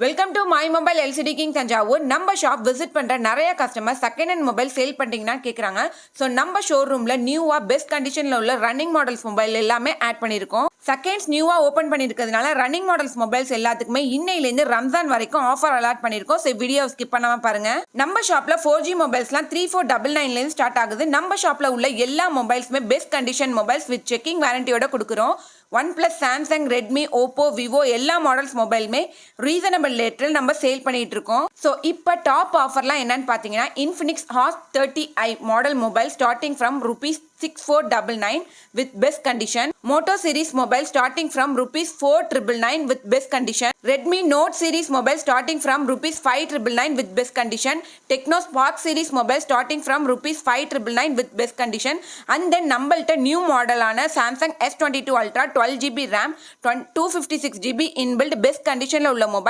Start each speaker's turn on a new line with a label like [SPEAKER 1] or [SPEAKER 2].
[SPEAKER 1] Welcome to my mobile LCD king Thanjavur. நம்ம shop visit பண்ற நிறைய customer second hand mobile sale பண்ணிட்டீங்கன்னா கேட்குறாங்க. ஸோ நம்ம ஷோரூம்ல நியூவா பெஸ்ட் கண்டிஷன்ல உள்ள ரன்னிங் மாடல்ஸ் மொபைல் எல்லாமே ஆட் பண்ணியிருக்கோம். செகண்ட்ஸ் நியூவா ஓப்பன் பண்ணிருக்கிறதுனால ரன்னிங் மாடல்ஸ் மொபைல்ஸ் எல்லாத்துக்குமே இன்னையிலேருந்து ரம்ஜான் வரைக்கும் ஆஃபர் அலாட் பண்ணியிருக்கோம். ஸோ வீடியோ ஸ்கிப் பண்ணாம பாருங்க. நம்ம ஷாப்ல 4G மொபைல்ஸ்லாம் 3499 ஸ்டார்ட் ஆகுது. நம்ம ஷாப்ல உள்ள எல்லா மொபைல்ஸுமே best condition mobiles with checking வாரண்டியோட கொடுக்குறோம். OnePlus, Samsung, Redmi, Oppo, Vivo எல்லா மாடல்ஸ் மொபைலுமே ரீசனபிள் ரேட்டில் நம்ம சேல் பண்ணிட்டு இருக்கோம். ஸோ இப்போ டாப் ஆஃபர்லாம் என்னன்னு பார்த்தீங்கன்னா, Infinix Hot 30i model mobile starting from ₹6499 with best condition. Moto series mobile starting from ₹4999 with best condition. Redmi Note series mobile starting from ₹5999 with best condition. Tecno Spark series mobile starting from ₹5999 with best condition. And then நம்மள்ட்ட new மாடலான Samsung S22 Ultra 12GB RAM 256GB inbuilt best conditionல உள்ள mobile